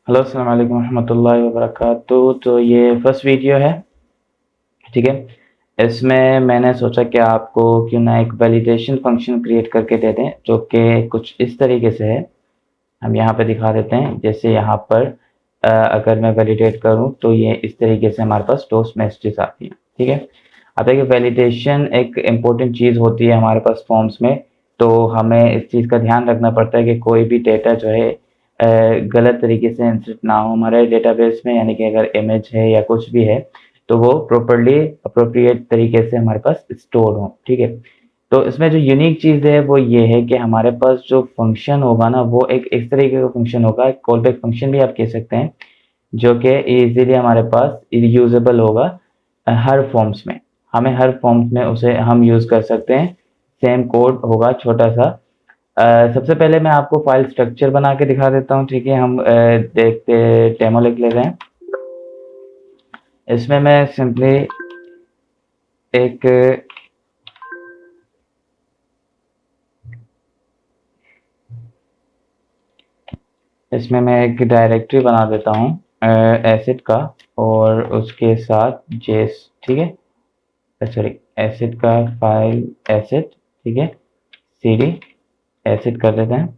Hello अस्सलाम वालेकुम रहमतुल्लाहि व बरकातुहू। तो ये फर्स्ट वीडियो है, ठीक है। इसमें मैंने सोचा कि आपको क्यों ना एक वैलिडेशन फंक्शन क्रिएट करके दे दें, जो कि कुछ इस तरीके से है। हम यहाँ पे दिखा देते हैं। जैसे यहाँ पर अगर मैं वैलिडेट करूँ तो ये इस तरीके से हमारे पास टोस्ट मैसेजेस आती हैं, ठीक है। अब देखिए, वैलिडेशन एक इम्पोर्टेंट चीज़ होती है हमारे पास फॉर्म्स में। तो हमें इस चीज़ का ध्यान रखना पड़ता है कि कोई भी डेटा जो है गलत तरीके से इंसर्ट ना हो हमारे डेटाबेस में, यानी कि अगर इमेज है या कुछ भी है तो वो प्रॉपर्ली अप्रोप्रिएट तरीके से हमारे पास स्टोर हो, ठीक है। तो इसमें जो यूनिक चीज़ है वो ये है कि हमारे पास जो फंक्शन होगा ना, वो एक इस तरीके का फंक्शन होगा, कॉल बैक फंक्शन भी आप कह सकते हैं, जो कि इजीली हमारे पास यूजेबल होगा हर फॉर्म्स में। हमें हर फॉर्म्स में उसे हम यूज़ कर सकते हैं। सेम कोड होगा छोटा सा। सबसे पहले मैं आपको फाइल स्ट्रक्चर बना के दिखा देता हूँ, ठीक है। हम देखते डेमो लिख लेते हैं। इसमें मैं सिंपली एक इसमें मैं एक डायरेक्टरी बना देता हूँ एसिड का, और उसके साथ जेस, ठीक है। सॉरी, एसिड का फाइल एसिड, ठीक है, सीडी एसिड कर देते हैं,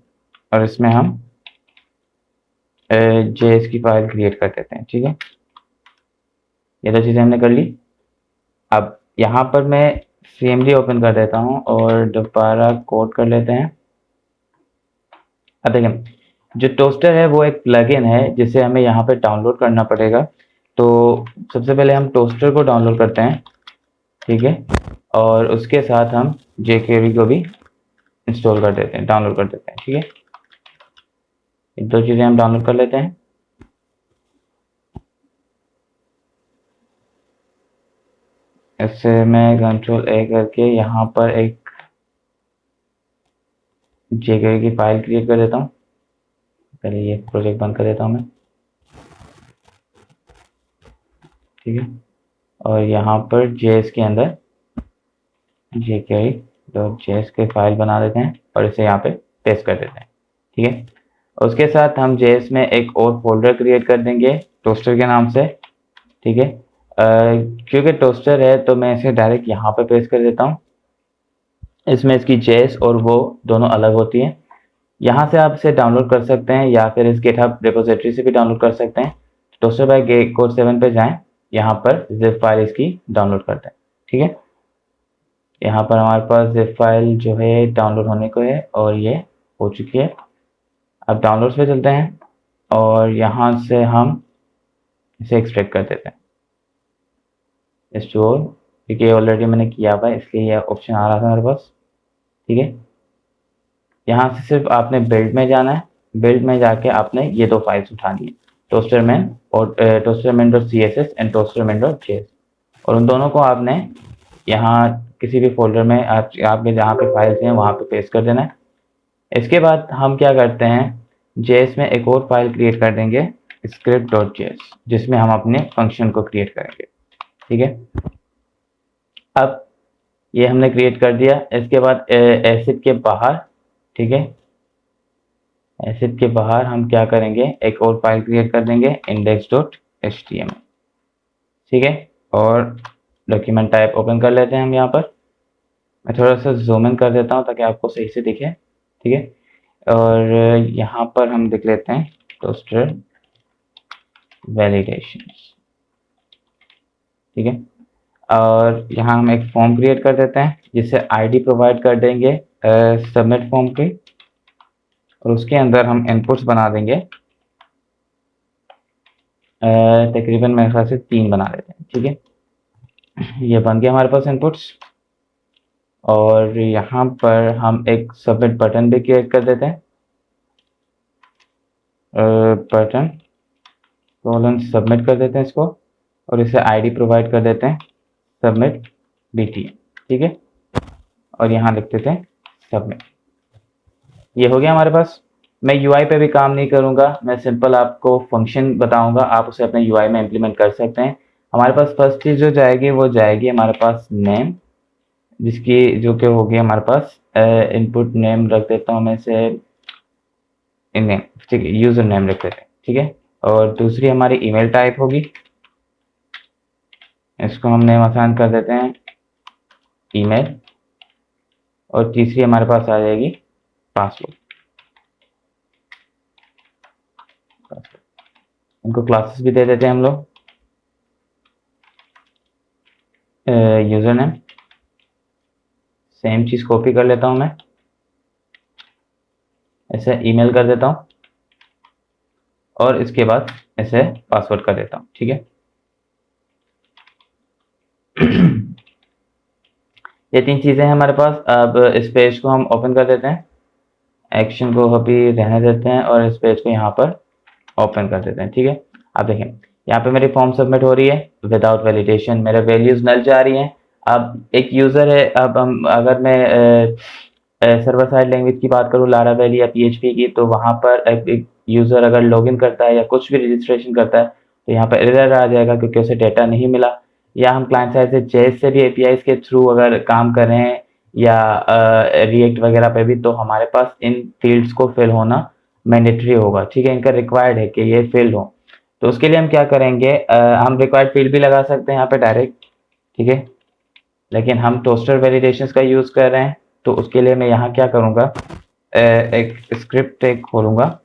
और इसमें हम जेएस की फाइल क्रिएट कर देते हैं, ठीक है। ये दो चीज़ें हमने कर ली। अब यहाँ पर मैं सीएमडी ओपन कर देता हूँ और दोबारा कोड कर लेते हैं। अब देखें, जो टोस्टर है वो एक प्लगइन है जिसे हमें यहाँ पे डाउनलोड करना पड़ेगा। तो सबसे पहले हम टोस्टर को डाउनलोड करते हैं, ठीक है, और उसके साथ हम jQuery को भी इंस्टॉल कर देते हैं, डाउनलोड कर देते हैं, ठीक है। ये दो चीज़ें हम डाउनलोड कर लेते हैं। इससे मैं कंट्रोल ए करके यहाँ पर एक jQuery की फाइल क्रिएट कर देता हूँ। पहले ये प्रोजेक्ट बंद कर देता हूँ मैं, ठीक है। और यहाँ पर जेएस के अंदर jQuery.js की फाइल बना देते हैं और इसे यहाँ पे पेस्ट कर देते हैं, ठीक है। उसके साथ हम जेएस में एक और फोल्डर क्रिएट कर देंगे टोस्टर के नाम से, ठीक है। क्योंकि टोस्टर है तो मैं इसे डायरेक्ट यहाँ पे पेस्ट कर देता हूँ। इसमें इसकी जेएस और वो दोनों अलग होती हैं। यहाँ से आप इसे डाउनलोड कर सकते हैं या फिर इस गिटहब रिपोजिटरी से भी डाउनलोड कर सकते हैं। टोस्टर बाय कोड 7 पे जाएं, यहाँ पर जिप फाइल इसकी डाउनलोड करते हैं, ठीक है। यहाँ पर हमारे पास जिप फाइल जो है डाउनलोड होने को है और ये हो चुकी है। अब डाउनलोड्स पे चलते हैं और यहाँ से हम इसे एक्सट्रैक्ट कर देते हैं स्टोर, क्योंकि ऑलरेडी मैंने किया हुआ है इसलिए यह ऑप्शन आ रहा था मेरे पास, ठीक है। यहाँ से सिर्फ आपने बिल्ड में जाना है। बिल्ड में जाके आपने ये दो फाइल्स उठानी है, टोस्टरमैन और toasterman.css एंड toasterman.js, और उन दोनों को आपने यहाँ किसी भी फोल्डर में आपके जहाँ पे फाइल्स हैं वहाँ पे पेस्ट कर देना है। इसके बाद हम क्या करते हैं, जेएस में एक और फाइल क्रिएट कर देंगे script.js, जिसमें हम अपने फंक्शन को क्रिएट करेंगे, ठीक है। अब ये हमने क्रिएट कर दिया। इसके बाद एसिड के बाहर, ठीक है, एसिड के बाहर हम क्या करेंगे, एक और फाइल क्रिएट कर देंगे index.html, ठीक है। और डॉक्यूमेंट टाइप ओपन कर लेते हैं हम यहाँ पर। मैं थोड़ा सा जूम इन कर देता हूँ ताकि आपको सही से दिखे, ठीक है। और यहाँ पर हम देख लेते हैं टोस्टर वैलिडेशन, ठीक है। और यहाँ हम एक फॉर्म क्रिएट कर देते हैं जिसे आईडी प्रोवाइड कर देंगे सबमिट फॉर्म की, और उसके अंदर हम इनपुट्स बना देंगे तकरीबन मेरे ख्याल से 3 बना देते हैं, ठीक है। ये बन गया हमारे पास इनपुट्स। और यहाँ पर हम एक सबमिट बटन भी क्रिएट कर देते हैं, बटन कॉलन सबमिट कर देते हैं इसको, और इसे आईडी प्रोवाइड कर देते हैं सबमिट btm, ठीक है। और यहाँ लिख देते हैं सबमिट। ये हो गया हमारे पास। मैं यूआई पे भी काम नहीं करूँगा, मैं सिंपल आपको फंक्शन बताऊँगा, आप उसे अपने यूआई में इम्प्लीमेंट कर सकते हैं। हमारे पास फर्स्ट चीज़ जो जाएगी वो जाएगी हमारे पास नेम, जिसकी जो कि होगी हमारे पास इनपुट नेम रख देता हूँ मैं इसे नेम, ठीक है, यूज़र नेम रख देते हैं, ठीक है। और दूसरी हमारी ईमेल टाइप होगी, इसको हम नेम आसान कर देते हैं ईमेल। और तीसरी हमारे पास आ जाएगी पासवर्ड। इनको क्लासेस भी दे देते हैं हम लोग। यूजर नेम सेम चीज कॉपी कर लेता हूं मैं, ऐसे ईमेल कर देता हूं और इसके बाद ऐसे पासवर्ड कर देता हूं। ठीक है, ये तीन चीजें हैं हमारे पास। अब इस पेज को हम ओपन कर देते हैं, एक्शन को अभी रहने देते हैं और इस पेज को यहाँ पर ओपन कर देते हैं। ठीक है, अब देखें यहाँ पे मेरी फॉर्म सबमिट हो रही है विदाउट वैलिडेशन, मेरे वैल्यूज नल जा रही हैं। अब एक यूजर है, अब हम अगर मैं सर्वर साइड लैंग्वेज की बात करूँ, लारा वैली या पीएचपी की, तो वहाँ पर एक यूजर अगर लॉगिन करता है या कुछ भी रजिस्ट्रेशन करता है तो यहाँ पर एरर आ जाएगा क्योंकि उसे डेटा नहीं मिला। या हम क्लाइंट साइड से जेएस से भी एपीआई के थ्रू अगर काम कर रहे हैं या रिएक्ट वगैरह पे भी, तो हमारे पास इन फील्ड्स को फिल होना मैंडेटरी होगा। ठीक है, इनका रिक्वायर्ड है कि ये फील्ड हो। तो उसके लिए हम क्या करेंगे, हम रिक्वायर्ड फील्ड भी लगा सकते हैं यहाँ पे डायरेक्ट। ठीक है, लेकिन हम टोस्टर वैलिडेशंस का यूज कर रहे हैं, तो उसके लिए मैं यहाँ क्या करूँगा, एक स्क्रिप्ट एक खोलूंगा।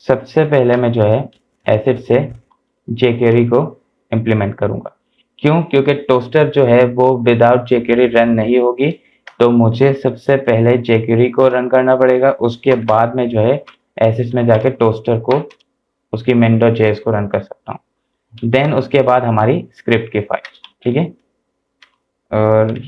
सबसे पहले मैं जो है एसिड से jQuery को इम्प्लीमेंट करूंगा। क्यों? क्योंकि टोस्टर जो है वो विदाउट jQuery रन नहीं होगी, तो मुझे सबसे पहले jQuery को रन करना पड़ेगा, उसके बाद में जो है एसिड में जाके टोस्टर को उसकी main.js को रन कर सकता हूँ। देन उसके बाद हमारी स्क्रिप्ट की फाइल। ठीक है, और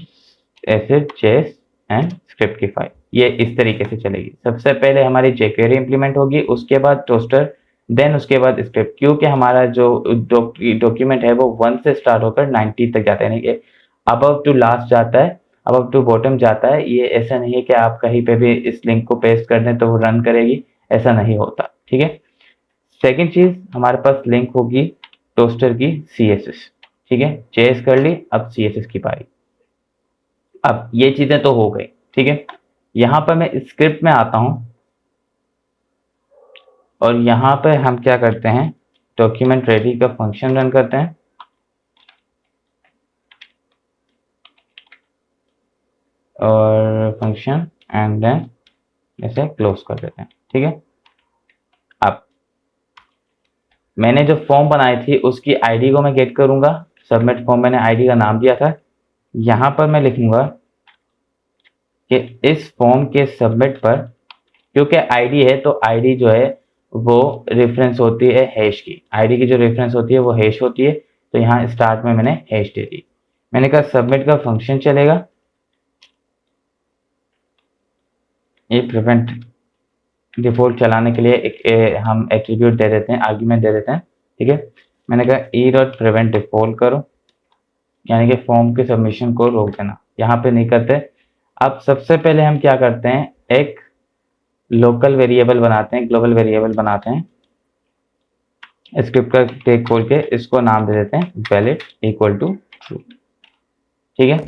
एसिड जेएस एंड स्क्रिप्ट की फाइल ये इस तरीके से चलेगी। सबसे पहले हमारी jQuery इंप्लीमेंट होगी, उसके बाद टोस्टर, देन उसके बाद स्क्रिप्ट। क्योंकि हमारा जो डॉक्यूमेंट है वो 1 से स्टार्ट होकर 90 तक जाता है, यानी कि अबव टू लास्ट जाता है, अबव टू बॉटम जाता है। ये ऐसा नहीं है कि आप कहीं पे भी इस लिंक को पेस्ट कर दें तो वो रन करेगी, ऐसा नहीं होता। ठीक है, सेकेंड चीज हमारे पास लिंक होगी टोस्टर की CSS। ठीक है, जेएस कर ली, अब CSS की पारी। अब ये चीजें तो हो गई। ठीक है, यहां पर मैं स्क्रिप्ट में आता हूं और यहां पे हम क्या करते हैं, डॉक्यूमेंट रेडी का फंक्शन रन करते हैं और फंक्शन एंड देन इसे क्लोज कर देते हैं। ठीक है, अब मैंने जो फॉर्म बनाई थी उसकी आईडी को मैं गेट करूंगा। सबमिट फॉर्म मैंने आईडी का नाम दिया था, यहां पर मैं लिखूंगा कि इस फॉर्म के सबमिट पर, क्योंकि आईडी है तो आईडी जो है वो रेफरेंस होती है हैश की, आईडी की जो रेफरेंस होती है वो हैश होती है। तो यहाँ स्टार्ट में मैंने हैश दे दी। मैंने कहा सबमिट का फंक्शन चलेगा, ये प्रिवेंट डिफॉल्ट चलाने के लिए हम एट्रीब्यूट दे देते हैं, आर्ग्यूमेंट दे देते हैं। ठीक है, मैंने कहा ई डॉट प्रिवेंट डिफॉल्ट करो, यानी कि फॉर्म के सबमिशन को रोक देना। यहाँ पे नहीं करते। अब सबसे पहले हम क्या करते हैं, एक लोकल वेरिएबल बनाते हैं, ग्लोबल वेरिएबल बनाते हैं। स्क्रिप्ट का टेक खोल के इसको नाम दे देते हैं वैलिड इक्वल टू ट्रू। ठीक है,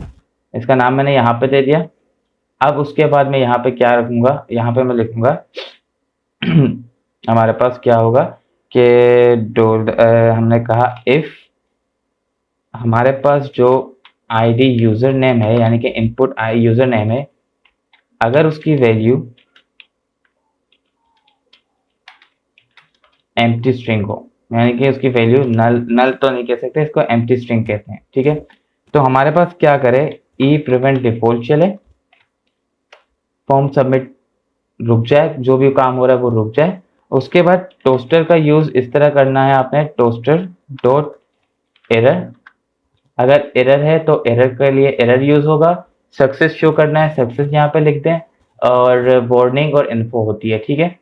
इसका नाम मैंने यहाँ पे दे दिया। अब उसके बाद मैं यहाँ पे क्या रखूंगा, यहाँ पे मैं लिखूंगा हमारे पास क्या होगा कि हमने कहा इफ हमारे पास जो आईडी यूजर नेम है, यानी कि इनपुट आई यूजर नेम है, अगर उसकी वैल्यू एम्प्टी स्ट्रिंग हो, यानी कि उसकी वैल्यू नल तो नहीं कह सकते, इसको एम्प्टी स्ट्रिंग कहते हैं। ठीक है, तो हमारे पास क्या करे, ई प्रिवेंट डिफॉल्ट चले, फॉर्म सबमिट रुक जाए, जो भी काम हो रहा है वो रुक जाए। उसके बाद टोस्टर का यूज इस तरह करना है आपने, टोस्टर डॉट एरर, अगर एरर है तो एरर के लिए एरर यूज होगा। सक्सेस शो करना है, सक्सेस यहाँ पे लिख दें, और वार्निंग और इन्फो होती है। ठीक है,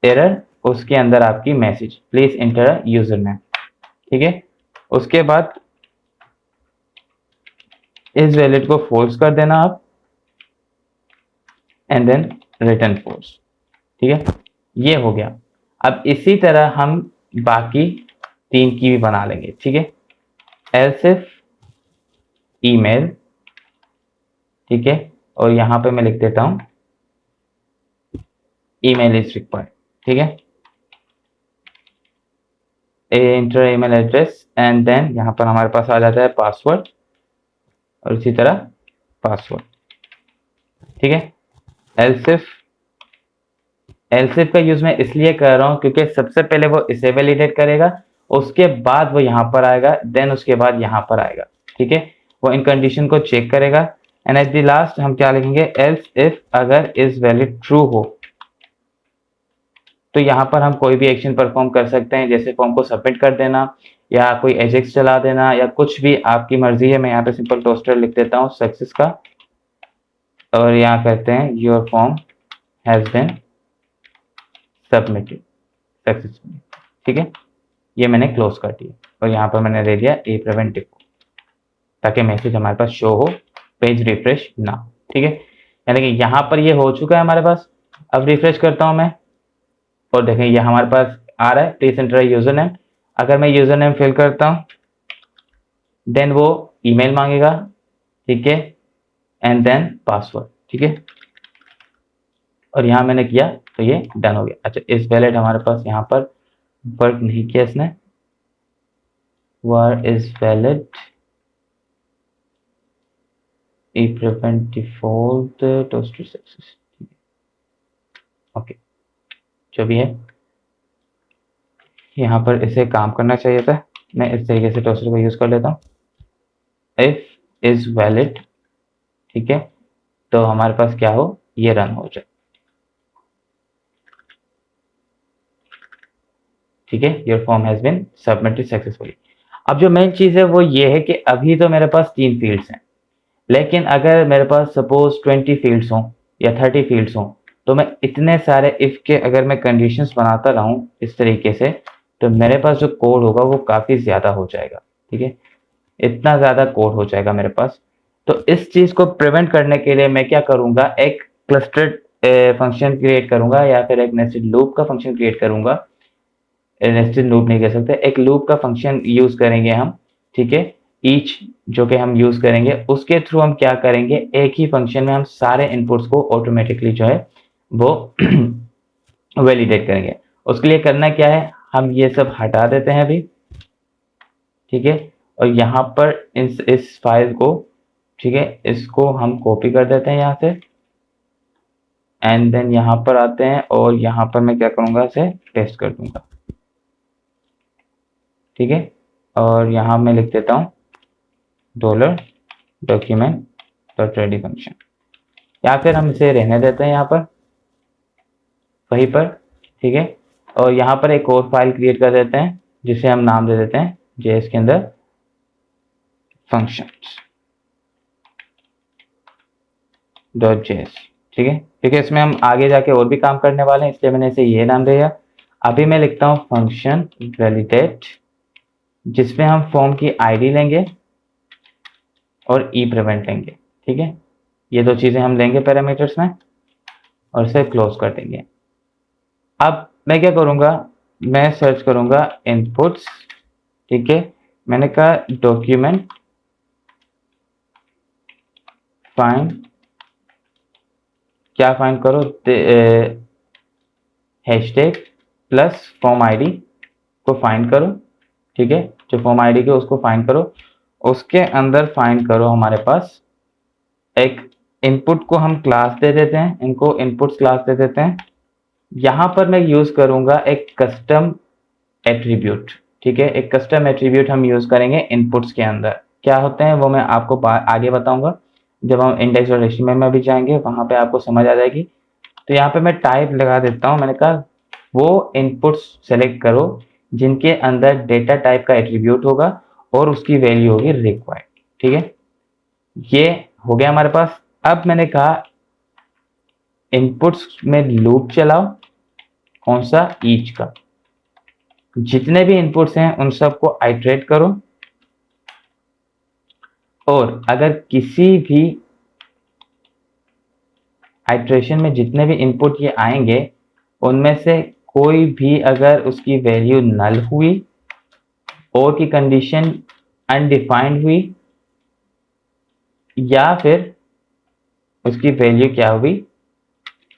एरर उसके अंदर आपकी message please inter user name. ठीक है, उसके बाद इस वैलिड को फॉल्स कर देना आप, एंड देन रिटर्न फॉल्स। ठीक है, ये हो गया। अब इसी तरह हम बाकी 3 की भी बना लेंगे। ठीक है, एल्स इफ ईमेल, ठीक है, और यहां पे मैं लिख देता हूं ईमेल इज रिक्वायर्ड। ठीक है, enter email address and then यहाँ पर हमारे पास आ जाता है पासवर्ड और इसी तरह पासवर्ड। ठीक है, एल्सिफ का यूज मैं इसलिए कर रहा हूँ क्योंकि सबसे पहले वो इसे वैलिडेट करेगा, उसके बाद वो यहाँ पर आएगा, देन उसके बाद यहाँ पर आएगा। ठीक है, वो इन कंडीशन को चेक करेगा एंड एट द लास्ट हम क्या लिखेंगे, एल्स इफ अगर इज वैलिड ट्रू हो तो यहाँ पर हम कोई भी एक्शन परफॉर्म कर सकते हैं, जैसे फॉर्म को सबमिट कर देना या कोई एजेक्स चला देना या कुछ भी आपकी मर्जी है। मैं यहाँ पे सिंपल टोस्टर लिख देता हूँ सक्सेस का और यहाँ कहते हैं your form has been submitted successfully. ठीक है, ये मैंने क्लोज कर दिया और यहाँ पर मैंने दे दिया ए प्रिवेंटिव ताकि मैसेज हमारे पास शो हो, पेज रिफ्रेश ना। ठीक है, यानी कि यहाँ पर ये हो चुका है हमारे पास। अब रिफ्रेश करता हूँ मैं और देखें ये हमारे पास आ रहा है प्लीज एंटर यूजर नेम। अगर मैं यूजर नेम फिल करता हूँ देन वो ईमेल मांगेगा। ठीक है, एंड देन पासवर्ड। ठीक है, और यहाँ मैंने किया तो ये डन हो गया। अच्छा, इस वैलिड हमारे पास यहाँ पर वर्क नहीं किया इसने, var is valid E prevent default toaster success. Okay, जो भी है यहाँ पर इसे काम करना चाहिए था। मैं इस तरीके से टोस्टर को यूज कर लेता हूँ इफ इज वैलिड। ठीक है, तो हमारे पास क्या हो, ये रन हो जाए। ठीक है, your form has been submitted successfully. अब जो मेन चीज है वो ये है कि अभी तो मेरे पास 3 फील्ड्स हैं, लेकिन अगर मेरे पास सपोज 20 फील्ड्स हों या 30 फील्ड्स हों तो मैं इतने सारे इफ के अगर मैं कंडीशंस बनाता रहूं इस तरीके से तो मेरे पास जो कोड होगा वो काफ़ी ज़्यादा हो जाएगा। ठीक है, इतना ज़्यादा कोड हो जाएगा मेरे पास। तो इस चीज़ को प्रिवेंट करने के लिए मैं क्या करूँगा, एक क्लस्टर्ड फंक्शन क्रिएट करूँगा या फिर एक नेस्टेड लूप का फंक्शन क्रिएट करूँगा। नेस्टेड लूप नहीं कह सकते, एक लूप का फंक्शन यूज़ करेंगे हम। ठीक है, ईच जो कि हम यूज़ करेंगे उसके थ्रू हम क्या करेंगे, एक ही फंक्शन में हम सारे इनपुट्स को ऑटोमेटिकली जो है वो वैलिडेट करेंगे। उसके लिए करना क्या है, हम ये सब हटा देते हैं अभी। ठीक है, और यहाँ पर इस फाइल को, ठीक है, इसको हम कॉपी कर देते हैं यहाँ से एंड देन यहाँ पर आते हैं और यहाँ पर मैं क्या करूँगा, इसे पेस्ट कर दूंगा। ठीक है, और यहाँ मैं लिख देता हूँ $document.ready फंक्शन या फिर हम इसे रहने देते हैं यहाँ पर वहीं पर। ठीक है, और यहाँ पर एक और फाइल क्रिएट कर देते हैं जिसे हम नाम दे देते हैं जेएस के अंदर functions.js। ठीक है, क्योंकि इसमें हम आगे जाके और भी काम करने वाले हैं इसलिए मैंने इसे ये नाम दिया। अभी मैं लिखता हूँ फंक्शन वैलिडेट जिसमें हम फॉर्म की आईडी लेंगे और ई प्रिवेंट लेंगे। ठीक है, ये 2 चीज़ें हम लेंगे पैरामीटर्स में और इसे क्लोज कर देंगे। अब मैं क्या करूँगा, मैं सर्च करूँगा इनपुट्स। ठीक है, मैंने कहा डॉक्यूमेंट फाइंड, क्या फाइंड करो, हैशटैग प्लस फॉर्म आईडी को फाइंड करो। ठीक है, जो फॉर्म आईडी के उसको फाइंड करो, उसके अंदर फाइंड करो हमारे पास एक इनपुट को हम क्लास दे देते हैं, इनको इनपुट्स क्लास दे देते हैं। यहाँ पर मैं यूज करूंगा एक कस्टम एट्रीब्यूट। ठीक है, एक कस्टम एट्रीब्यूट हम यूज करेंगे इनपुट्स के अंदर। क्या होते हैं वो मैं आपको आगे बताऊंगा, जब हम इंडेक्स और एचटीएमएल में भी जाएंगे वहां पे आपको समझ आ जाएगी। तो यहाँ पे मैं टाइप लगा देता हूँ, मैंने कहा वो इनपुट्स सेलेक्ट करो जिनके अंदर डेटा टाइप का एट्रीब्यूट होगा और उसकी वैल्यू होगी रिक्वायर्ड। ठीक है, ये हो गया हमारे पास। अब मैंने कहा इनपुट्स में लूप चलाओ, कौन सा, ईच का। जितने भी इनपुट्स हैं उन सबको आइटरेट करो और अगर किसी भी आइट्रेशन में जितने भी इनपुट ये आएंगे उनमें से कोई भी अगर उसकी वैल्यू नल हुई और की कंडीशन अनडिफाइंड हुई या फिर उसकी वैल्यू क्या हुई,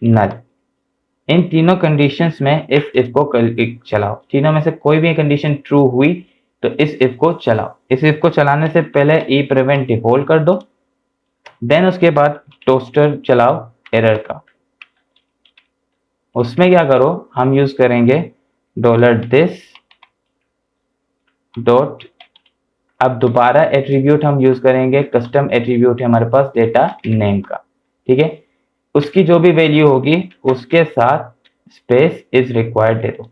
नल, इन तीनों कंडीशंस में इफ को चलाओ, तीनों में से कोई भी कंडीशन ट्रू हुई तो इफ को चलाओ। इफ को चलाने से पहले ई प्रिवेंट डिफॉल्ट कर दो, देन उसके बाद टोस्टर चलाओ एरर का। उसमें क्या करो, हम यूज करेंगे $this डॉट, अब दोबारा एट्रीब्यूट हम यूज करेंगे, कस्टम एट्रीब्यूट है हमारे पास डेटा नेम का, ठीक है। उसकी जो भी वैल्यू होगी उसके साथ स्पेस इज रिक्वायर्ड दे दो,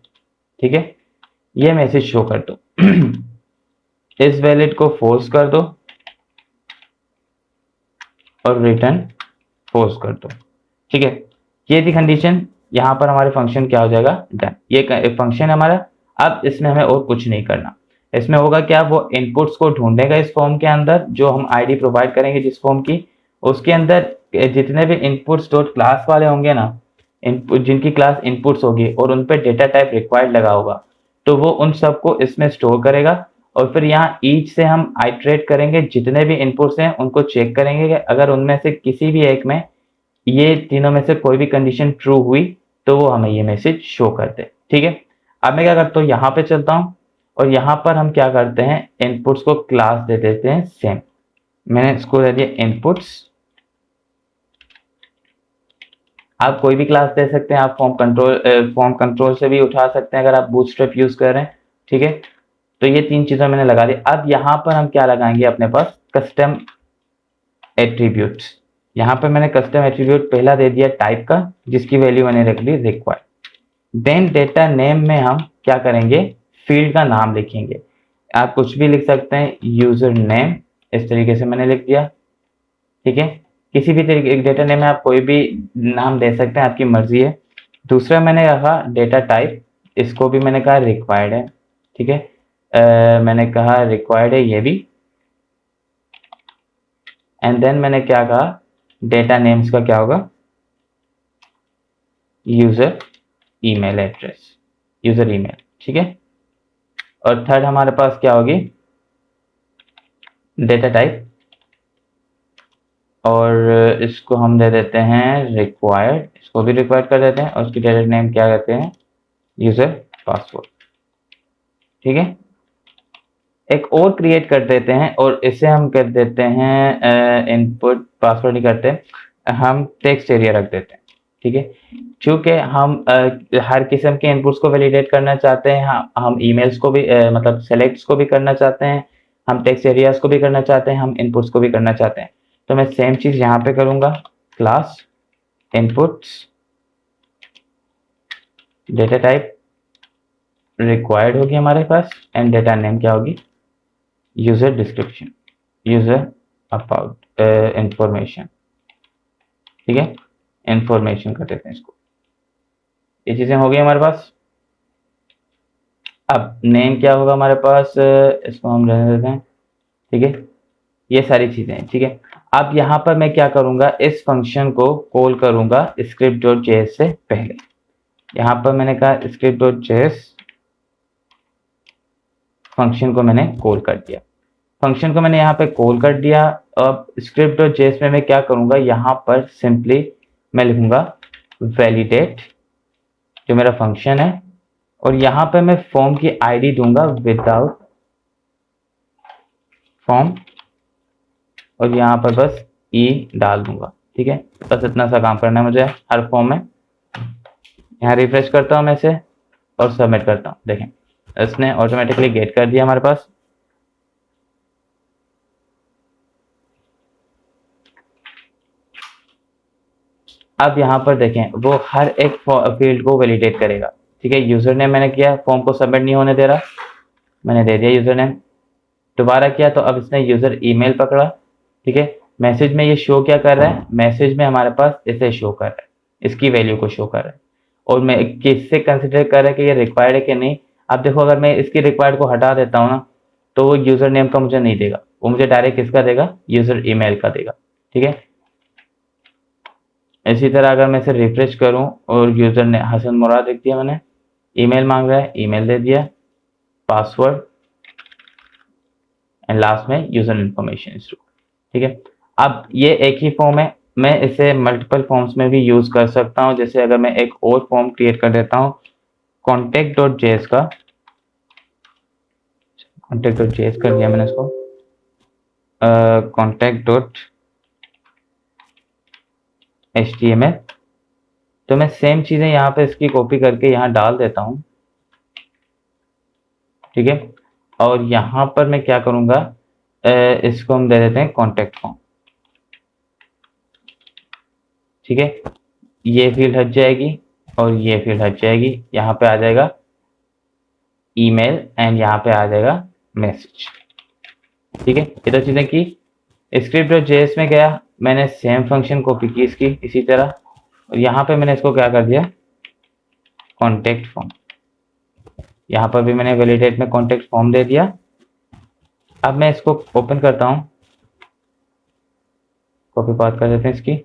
ठीक है। ये मैसेज शो कर दो। इस वैलिड को फोर्स कर दो और रिटर्न फोर्स कर दो, ठीक है। ये थी कंडीशन। यहाँ पर हमारे फंक्शन क्या हो जाएगा, डन। ये फंक्शन हमारा। अब इसमें हमें और कुछ नहीं करना। इसमें होगा क्या, वो इनपुट्स को ढूंढेगा इस फॉर्म के अंदर, जो हम आईडी प्रोवाइड करेंगे जिस फॉर्म की, उसके अंदर जितने भी इनपुट्स डॉट क्लास वाले होंगे ना, इनपुट जिनकी क्लास इनपुट्स होगी और उन पर डेटा टाइप रिक्वायर्ड लगा होगा, तो वो उन सबको इसमें स्टोर करेगा। और फिर यहाँ ईच से हम आइट्रेट करेंगे, जितने भी इनपुट्स हैं उनको चेक करेंगे कि अगर उनमें से किसी भी एक में, ये तीनों में से कोई भी कंडीशन ट्रू हुई तो वो हमें ये मैसेज शो कर दे, ठीक है। अब मैं क्या करता हूँ, यहाँ पे चलता हूँ और यहाँ पर हम क्या करते हैं, इनपुट्स को क्लास दे देते हैं सेम। मैंने इसको दे दिया इनपुट्स। आप कोई भी क्लास दे सकते हैं, आप फॉर्म कंट्रोल से भी उठा सकते हैं अगर आप बूटस्ट्रैप यूज कर रहे हैं, ठीक है। तो ये तीन चीजें मैंने लगा दी। अब यहाँ पर हम क्या लगाएंगे, अपने पास कस्टम एट्रीब्यूट्स। यहाँ पर मैंने कस्टम एट्रीब्यूट पहला दे दिया टाइप का, जिसकी वैल्यू मैंने रख ली रिक्वायर्ड। देन डेटा नेम में हम क्या करेंगे, फील्ड का नाम लिखेंगे। आप कुछ भी लिख सकते हैं, यूजर नेम, इस तरीके से मैंने लिख दिया, ठीक है। किसी भी तरीके डेटा नेम में आप कोई भी नाम दे सकते हैं, आपकी मर्जी है। दूसरा मैंने रखा डेटा टाइप, इसको भी मैंने कहा रिक्वायर्ड है, ठीक है। मैंने कहा रिक्वायर्ड है ये भी। एंड देन मैंने क्या कहा, डेटा नेम्स का क्या होगा, user email address, user email, ठीक है। और थर्ड हमारे पास क्या होगी, डेटा टाइप, और इसको हम दे देते हैं रिक्वायर्ड, इसको भी रिक्वायर्ड कर देते हैं। और उसकी डेटा नेम क्या कहते हैं, यूजर पासवर्ड, ठीक है। एक और क्रिएट कर देते हैं और इसे हम कर देते हैं इनपुट, पासवर्ड नहीं करते, हम टेक्स्ट एरिया रख देते हैं, ठीक है। चूंकि हम हर किस्म के इनपुट्स को वैलिडेट करना चाहते हैं, हम ईमेल्स को भी मतलब सेलेक्ट्स को भी करना चाहते हैं, हम टेक्स्ट एरियाज को भी करना चाहते हैं, हम इनपुट्स को भी करना चाहते हैं। तो मैं सेम चीज यहाँ पे करूंगा, class inputs, data type required होगी हमारे पास, एंड डेटा नेम क्या होगी, user description, user about information, ठीक है। इंफॉर्मेशन कर देते हैं इसको। ये चीजें हो गई हमारे पास। अब नेम क्या होगा हमारे पास, इसको हम रहने देते हैं, ठीक है। ये सारी चीजें हैं, ठीक है। अब यहाँ पर मैं क्या करूंगा, इस फंक्शन को कॉल करूंगा script.js से पहले। यहाँ पर मैंने कहा script.js, फंक्शन को मैंने कॉल कर दिया, फंक्शन को मैंने यहाँ पे कॉल कर दिया। अब script.js में मैं क्या करूंगा, यहाँ पर सिंपली मैं लिखूंगा वैलिडेट, जो मेरा फंक्शन है, और यहाँ पे मैं फॉर्म की आईडी दूंगा विदाउट फॉर्म, और यहाँ पर बस ई डाल दूंगा, ठीक है। बस इतना सा काम करना है मुझे हर फॉर्म में। यहाँ रिफ्रेश करता हूँ मैं इसे और सबमिट करता हूँ, देखें इसने ऑटोमेटिकली गेट कर दिया हमारे पास। अब यहाँ पर देखें, वो हर एक फील्ड को वैलिडेट करेगा, ठीक है। यूजर नेम मैंने किया, फॉर्म को सबमिट नहीं होने दे रहा, मैंने दे दिया यूजर नेम। दोबारा किया तो अब इसने यूजर ईमेल पकड़ा, ठीक है। मैसेज में ये शो क्या कर रहा है, मैसेज में हमारे पास इसे शो कर रहा है, इसकी वैल्यू को शो कर रहा है, और मैं किससे कंसिडर कर रहा है कि ये रिक्वायर्ड है कि नहीं। अब देखो, अगर मैं इसकी रिक्वायर्ड को हटा देता हूँ ना, तो वो यूजर नेम का मुझे नहीं देगा, वो मुझे डायरेक्ट किसका देगा, यूजर ईमेल का देगा, ठीक है। इसी तरह अगर मैं इसे रिफ्रेश करूं और यूजर ने हसन मुराद लिख दिया, मैंने ईमेल मांग रहा है, ईमेल दे दिया, पासवर्ड, एंड लास्ट में यूजर इन्फॉर्मेशन, ठीक है। अब ये एक ही फॉर्म है, मैं इसे मल्टीपल फॉर्म्स में भी यूज़ कर सकता हूँ। जैसे अगर मैं एक और फॉर्म क्रिएट कर देता हूँ contact.js का, contact.js कर दिया मैंने इसको, contact.html, तो मैं सेम चीज़ें यहाँ पे इसकी कॉपी करके यहाँ डाल देता हूँ, ठीक है। और यहाँ पर मैं क्या करूँगा, इसको हम दे देते हैं कॉन्टैक्ट फॉर्म, ठीक है। ये फील्ड हट जाएगी और ये फील्ड हट जाएगी, यहाँ पे आ जाएगा ईमेल एंड यहाँ पे आ जाएगा मैसेज, ठीक है। ये तो चीज़ें की। script.js में गया, मैंने सेम फंक्शन कॉपी की इसकी इसी तरह, और यहाँ पे मैंने इसको क्या कर दिया, कॉन्टैक्ट फॉर्म। यहाँ पर भी मैंने वैलिडेट में कॉन्टैक्ट फॉर्म दे दिया। अब मैं इसको ओपन करता हूँ, कॉपी पाथ कर देते हैं इसकी,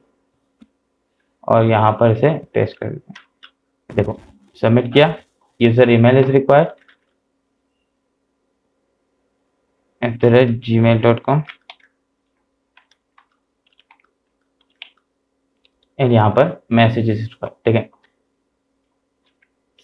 और यहाँ पर इसे पेस्ट कर देते हैं। देखो सबमिट किया, user email is required @gmail.com, and यहाँ पर मैसेजेस, ठीक है।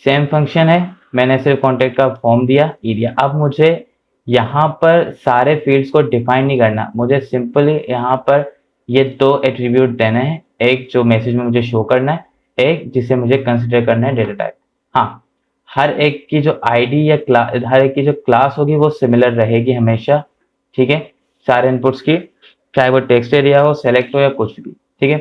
सेम फंक्शन है, मैंने सिर्फ कॉन्टैक्ट का फॉर्म दिया, ई दिया। अब मुझे यहाँ पर सारे फील्ड्स को डिफाइन नहीं करना, मुझे सिंपली यहाँ पर ये दो एट्रीब्यूट देने हैं, एक जो मैसेज में मुझे शो करना है, एक जिसे मुझे कंसिडर करना है डेटा टाइप। हाँ, हर एक की जो आईडी या हर एक की जो क्लास होगी वो सिमिलर रहेगी हमेशा, ठीक है, सारे इनपुट्स की, चाहे वो टेक्स्ट एरिया हो, सेलेक्ट हो या कुछ भी, ठीक है।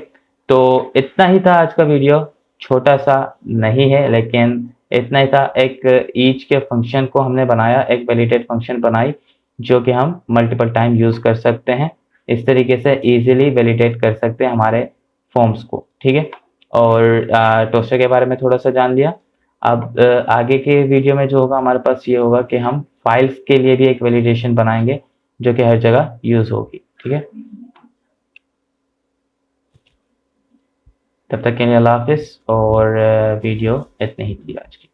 तो इतना ही था आज का वीडियो, छोटा सा नहीं है लेकिन इतना ही था। एक ईच के फंक्शन को हमने बनाया, एक वैलिडेट फंक्शन बनाई जो कि हम मल्टीपल टाइम यूज कर सकते हैं, इस तरीके से इजीली वैलिडेट कर सकते हैं हमारे फॉर्म्स को, ठीक है। और टोस्टर के बारे में थोड़ा सा जान लिया। अब आगे के वीडियो में जो होगा हमारे पास ये होगा कि हम फाइल्स के लिए भी एक वैलिडेशन बनाएंगे जो कि हर जगह यूज होगी, ठीक है। तब तक के लिए अल्लाह हाफिज़, और वीडियो इतनी ही थी आज की।